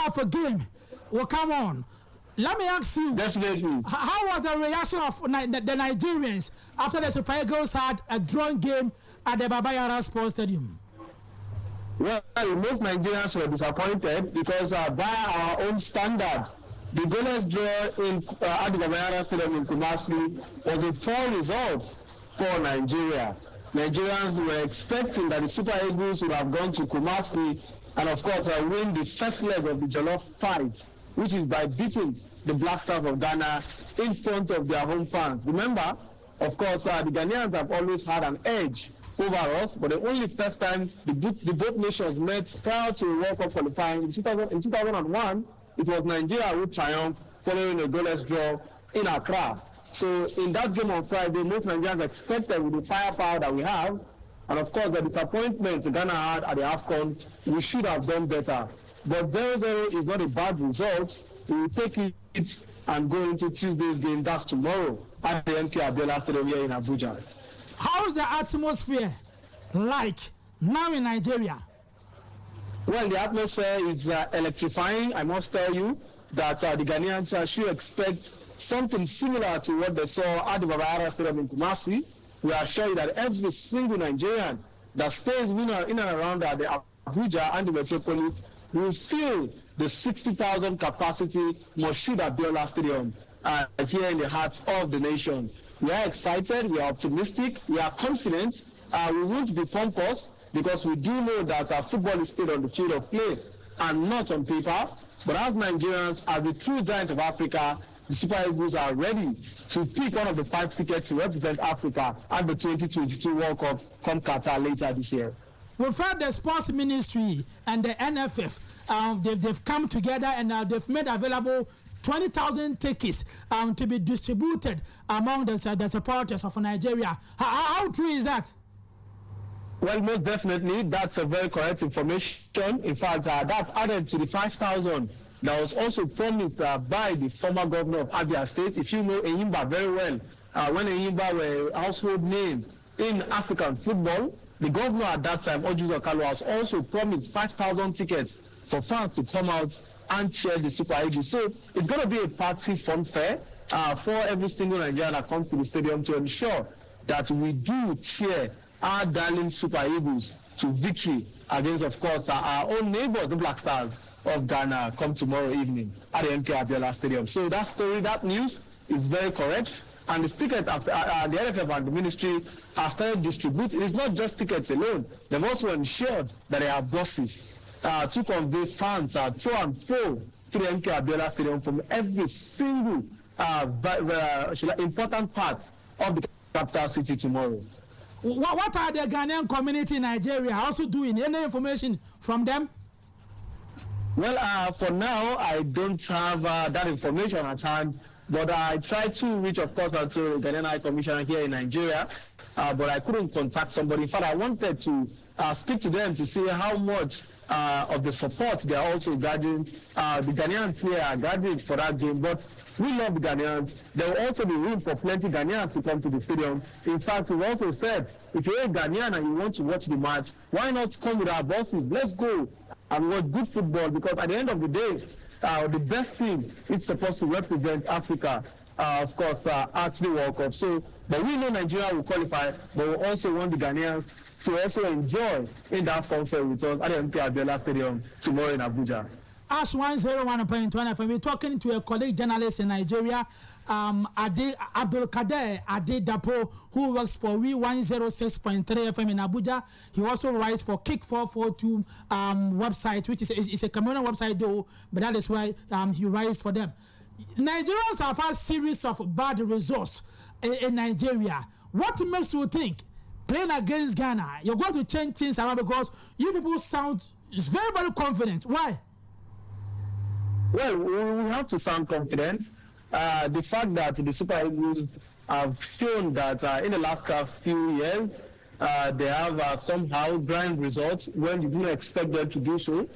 of a game will come on. Let me ask you. Definitely. How was the reaction of the Nigerians after the Super Eagles had a drawn game at the Baba Yara Sports Stadium? Well, most Nigerians were disappointed because by our own standard, the goalless draw in at the Baba Yara Stadium in Kumasi was a poor result for Nigeria. Nigerians were expecting that the Super Eagles would have gone to Kumasi and, of course, win the first leg of the Jollof fight, which is by beating the Black Stars of Ghana in front of their home fans. Remember, of course, the Ghanaians have always had an edge over us, but the only first time the both nations met prior to World Cup qualifying in 2001, it was Nigeria who triumphed following a goalless draw in Accra. So in that game on Friday, most Nigerians expected with the firepower that we have, and of course the disappointment Ghana had at the AFCON, we should have done better. But 0-0 is not a bad result. We will take it and go into Tuesday's game, that's tomorrow, at the MK Abiola Stadium here in Abuja. How is the atmosphere like now in Nigeria? Well, the atmosphere is electrifying. I must tell you that the Ghanaians should expect something similar to what they saw at the Baba Yara Stadium in Kumasi. We assure you that every single Nigerian that stays in and around the Abuja and the metropolis will feel the 60,000 capacity Moshood Abiola Stadium here in the heart of the nation. We are excited, we are optimistic, we are confident. We won't be pompous because we do know that football is played on the field of play and not on paper. But as Nigerians, as the true giants of Africa, the Super Eagles are ready to pick one of the 5 tickets to represent Africa at the 2022 World Cup come Qatar later this year. We've heard the sports ministry and the NFF, they've come together and they've made available 20,000 tickets to be distributed among the supporters of Nigeria. How true is that? Well, most definitely, that's a very correct information. In fact, that added to the 5,000 that was also promised by the former governor of Abia State. If you know Enyimba very well, when Enyimba were a household name in African football, the governor at that time, Ojuzo Kalu, has also promised 5,000 tickets for fans to come out and cheer the Super Eagles. So it's going to be a party fun fair for every single Nigerian that comes to the stadium to ensure that we do cheer our darling Super Eagles to victory against, of course, our own neighbors, the Black Stars of Ghana, come tomorrow evening at the MK Abiola Stadium. So that story, that news is very correct. And the tickets, the NFF and the ministry have started distributing. It's not just tickets alone. They've also ensured that there are buses to convey fans to and fro to the MK Abiola Stadium from every single important part of the capital city tomorrow. What are the Ghanaian community in Nigeria also doing? Any information from them? Well, for now, I don't have that information at hand, but I tried to reach, of course, to the Ghanaian High Commissioner here in Nigeria, but I couldn't contact somebody. In fact, I wanted to speak to them to see how much of the support they are also gathering. The Ghanaians here are gathering for that game, but we love the Ghanaians. There will also be room for plenty Ghanaians to come to the stadium. In fact, we've also said, if you're a Ghanaian and you want to watch the match, why not come with our buses? Let's go and watch good football, because at the end of the day, the best team is supposed to represent Africa, of course, at the World Cup. So, but we know Nigeria will qualify, but we also want the Ghanaians to also enjoy in that fun fair with us at the MK Abiola Stadium tomorrow in Abuja. Ash 101.1, we're talking to a colleague journalist in Nigeria, Abdul Kader Ade Dapo, who works for We 106.3 FM in Abuja. He also writes for Kick 442 website, which is a communal website though, but that is why he writes for them. Nigerians have had a series of bad results in Nigeria. What makes you think playing against Ghana, you're going to change things around? Because you people sound very, very confident. Why? Well, we have to sound confident. The fact that the Super Eagles have shown that in the last few years, they have somehow grind results when you didn't expect them to do so.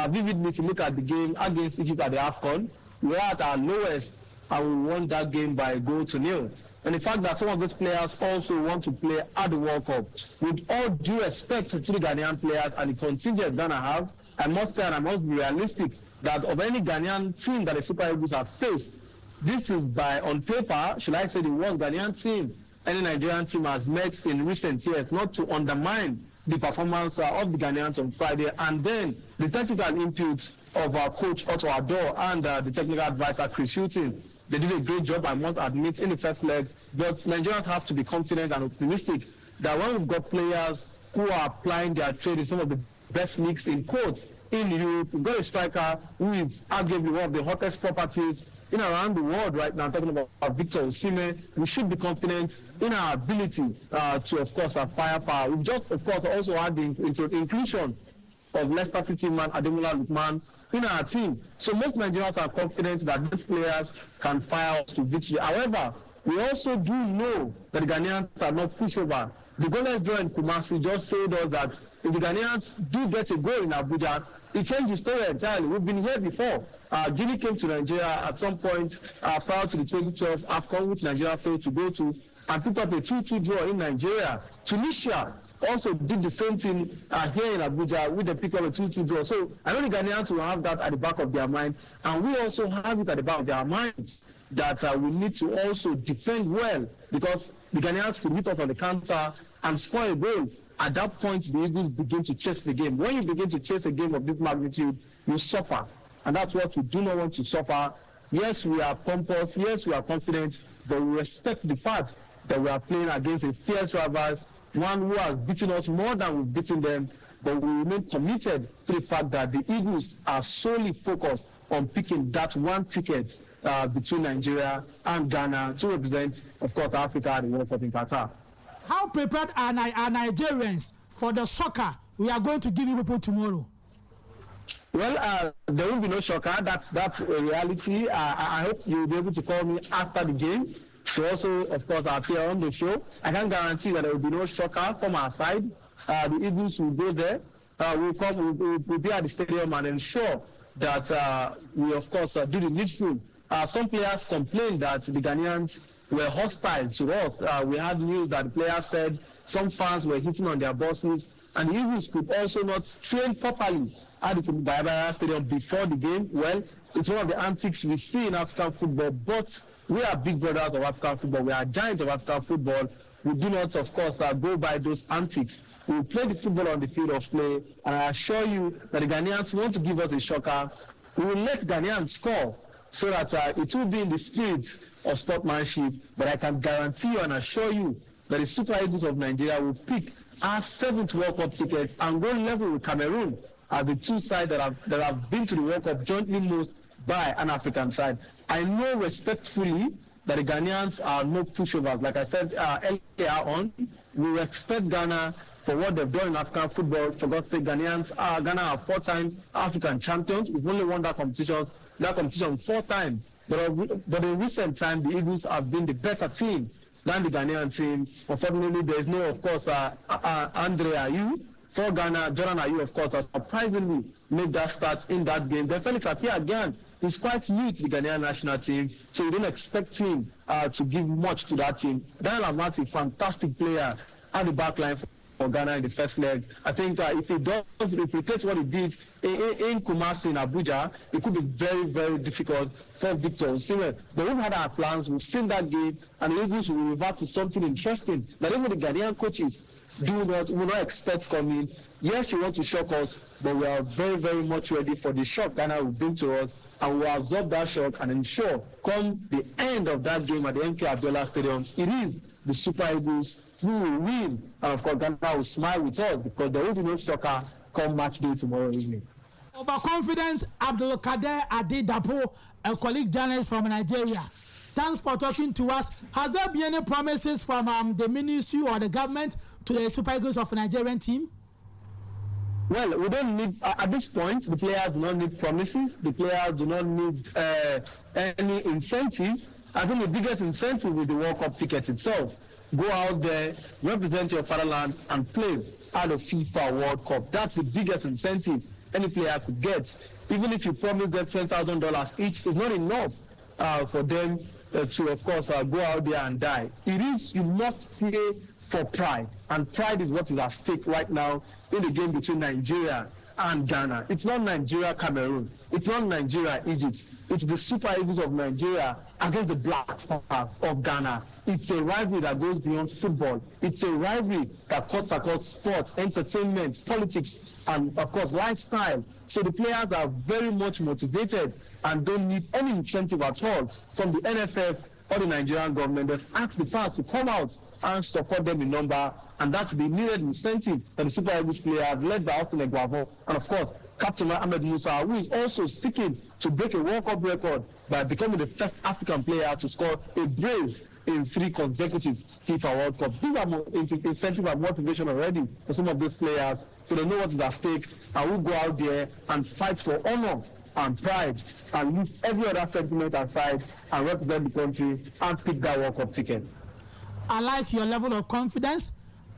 Vividly, if you look at the game against Egypt at the AFCON, we are at our lowest and we won that game by 0-0. And the fact that some of those players also want to play at the World Cup, with all due respect to the Ghanaian players and the contingent Ghana have, I must say, and I must be realistic, that of any Ghanaian team that the Super Eagles have faced, this is on paper, should I say, the worst Ghanaian team any Nigerian team has met in recent years, not to undermine the performance of the Ghanaians on Friday, and then the technical input of our coach Otto Addo and the technical advisor Chris Hutton. They did a great job, I must admit, in the first leg, but Nigerians have to be confident and optimistic that when we've got players who are applying their trade in some of the best leagues in quotes in Europe, we've got a striker who is arguably one of the hottest properties in around the world right now, talking about Victor Osimhen. We should be confident in our ability to, of course, have firepower. We've just, of course, also had the inclusion of Leicester City man Ademola Lookman in our team. So most Nigerians are confident that these players can fire us to victory. However, we also do know that the Ghanaians are not pushover. The goalless draw in Kumasi just showed us that if the Ghanaians do get a goal in Abuja, it changed the story entirely. We've been here before. Guinea came to Nigeria at some point prior to the 2012 AFCON, which Nigeria failed to go to, and picked up a 2-2 draw in Nigeria. Tunisia also did the same thing here in Abuja with the pick up a 2-2 draw. So I know the Ghanaians will have that at the back of their mind, and we also have it at the back of their minds that we need to also defend well, because the Ghanaians could hit us on the counter and score a goal. At that point, the Eagles begin to chase the game. When you begin to chase a game of this magnitude, you suffer. And that's what we do not want to suffer. Yes, we are pompous. Yes, we are confident. But we respect the fact that we are playing against a fierce rival, one who has beaten us more than we've beaten them. But we remain committed to the fact that the Eagles are solely focused on picking that one ticket between Nigeria and Ghana to represent, of course, Africa at the World Cup in Qatar. How prepared are Nigerians for the shocker we are going to give you people tomorrow? Well, there will be no shocker. That's a reality. I hope you'll be able to call me after the game to also, of course, appear on the show. I can guarantee that there will be no shocker from our side. The Eagles will go there. We'll be at the stadium and ensure that we, of course, do the needful. Some players complained that the Ghanaians were hostile to us. We had news that the players said some fans were hitting on their bosses, and the Eagles could also not train properly at the Nigerian Stadium before the game. Well, it's one of the antics we see in African football, but we are big brothers of African football. We are giants of African football. We do not, of course, go by those antics. We will play the football on the field of play, and I assure you that the Ghanaians want to give us a shocker. We will let Ghanaians score so that it will be in the spirit of sportsmanship, but I can guarantee you and assure you that the Super Eagles of Nigeria will pick our 7th World Cup ticket and go level with Cameroon as the two sides that have been to the World Cup jointly most by an African side. I know respectfully that the Ghanaians are no pushovers. Like I said earlier on, we respect Ghana for what they've done in African football. For God's sake, Ghana are 4-time African champions. We've only won that competition 4 times. But in recent time, the Eagles have been the better team than the Ghanaian team. Unfortunately, there is no, of course, Andre Ayew. For Ghana, Jordan Ayew, of course, has surprisingly made that start in that game. Then Felix Appiah again is quite new to the Ghanaian national team, so we don't expect him to give much to that team. Daniel Amati, fantastic player at the back line for Ghana in the first leg. I think if he does replicate what he did in Kumasi in Abuja, it could be very, very difficult for Victor Osimhen. But we've had our plans, we've seen that game, and the Eagles will revert to something interesting that even the Ghanaian coaches will not expect coming. Yes, you want to shock us, but we are very, very much ready for the shock Ghana will bring to us, and we will absorb that shock and ensure come the end of that game at the MK Abiola Stadium, it is the Super Eagles who will win, and of course Ghana will smile with us because there will be no shocker come match day tomorrow evening. Overconfident Abdulkader Adedapo, a colleague journalist from Nigeria. Thanks for talking to us. Has there been any promises from the ministry or the government to the Super Eagles of the Nigerian team? Well, we don't need, at this point, the players do not need promises. The players do not need any incentive. I think the biggest incentive is the World Cup ticket itself. Go out there, represent your fatherland, and play at the FIFA World Cup. That's the biggest incentive any player could get. Even if you promise them $10,000 each, it's not enough for them to, of course, go out there and die. It is, you must play for pride, and pride is what is at stake right now in the game between Nigeria and Ghana. It's not Nigeria, Cameroon. It's not Nigeria, Egypt. It's the Super Eagles of Nigeria against the Black Stars of Ghana. It's a rivalry that goes beyond football. It's a rivalry that cuts across sports, entertainment, politics, and of course lifestyle. So the players are very much motivated and don't need any incentive at all from the NFF or the Nigerian government. They've asked the fans to come out and support them in number, and that's the needed incentive for the Super Eagles players led by Austin Eguavoen and of course Captain Ahmed Musa, who is also seeking to break a World Cup record by becoming the first African player to score a brace in 3 consecutive FIFA World Cups. These are incentive and motivation already for some of those players, so they know what is at stake and will go out there and fight for honor and pride and leave every other sentiment aside and represent the country and pick that World Cup ticket. I like your level of confidence.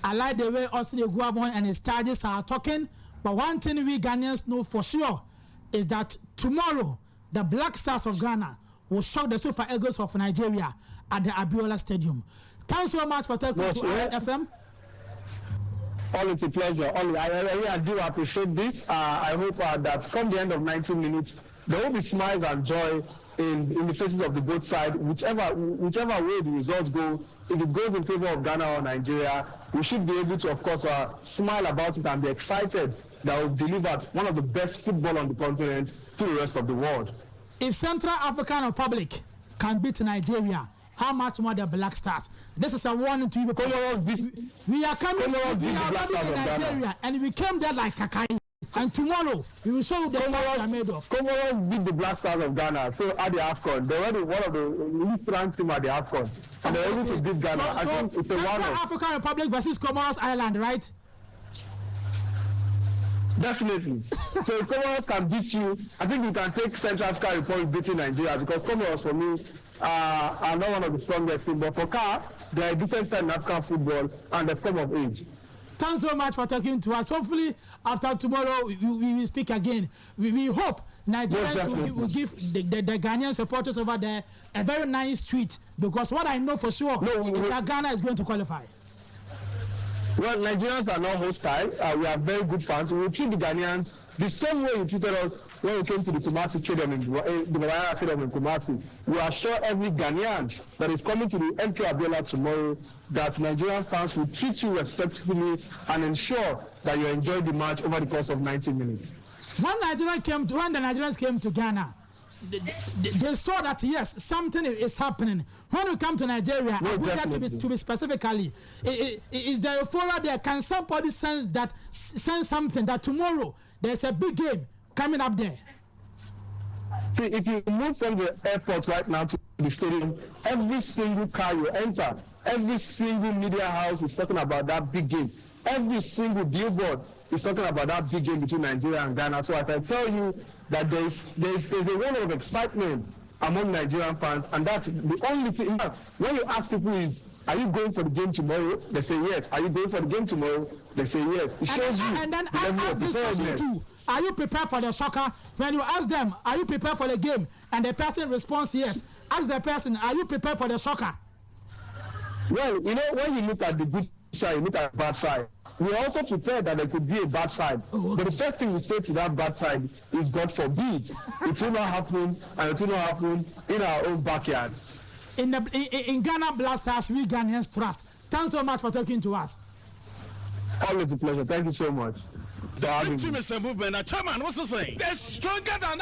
I like the way Austin Eguavoen and his charges are talking. But one thing we Ghanaians know for sure is that tomorrow the Black Stars of Ghana will shock the Super Eagles of Nigeria at the Abiola Stadium. Thanks so much for talking to FM. Always a pleasure. I do appreciate this. I hope that come the end of 90 minutes, there will be smiles and joy in the faces of the both sides, whichever way the results go. If it goes in favor of Ghana or Nigeria, we should be able to, of course, smile about it and be excited that we've delivered one of the best football on the continent to the rest of the world. If Central African Republic can beat Nigeria, how much more the Black Stars? This is a warning to you because we are coming in Nigeria and we came there like Kakai. And tomorrow we will show you the what we are made of. Comoros beat the Black Stars of Ghana. So at the AFCON, they were one of the least ranked team at the AFCON, and they were able to beat Ghana. I think it's a one-off. Central African Republic versus Comoros Island, right? Definitely. So if Comoros can beat you, I think you can take Central African Republic beating Nigeria, because Comoros for me are not one of the strongest teams. But for CAF, they are a decent side in African football and they've come of age. Thanks so much for talking to us. Hopefully, after tomorrow, we will speak again. We hope Nigerians will give the Ghanaian supporters over there a very nice treat, because what I know for sure is that Ghana is going to qualify. Well, Nigerians are not hostile. We are very good fans. We will treat the Ghanaians the same way you treated us when we came to the Kumasi Stadium in Kumasi. We assure every Ghanaian that is coming to the MK Abiola tomorrow that Nigerian fans will treat you respectfully and ensure that you enjoy the match over the course of 90 minutes. When the Nigerians came to Ghana, they saw that yes, something is happening. When we come to Nigeria, Abuja to be specifically, is there a euphoria there? Can somebody sense something that tomorrow there's a big game coming up there? See, if you move from the airport right now to the stadium, every single car you enter, every single media house is talking about that big game. Every single billboard is talking about that big game between Nigeria and Ghana. So I can tell you that there's a wall of excitement among Nigerian fans, and that's the only thing. When you ask people are you going for the game tomorrow? They say yes. Are you going for the game tomorrow? They say yes. It shows you. And then I ask this question too. Are you prepared for the soccer? When you ask them, are you prepared for the game? And the person responds yes. Ask the person, are you prepared for the soccer? Well, you know, when you look at the good side, you look at the bad side. We are also prepared that there could be a bad side. Oh, okay. But the first thing we say to that bad side is God forbid. It will not happen, and it will not happen in our own backyard. In Ghana Black Stars, we Ghanaians trust. Thanks so much for talking to us. Always a pleasure. Thank you so much. The movement, chairman, what's the saying? They're stronger than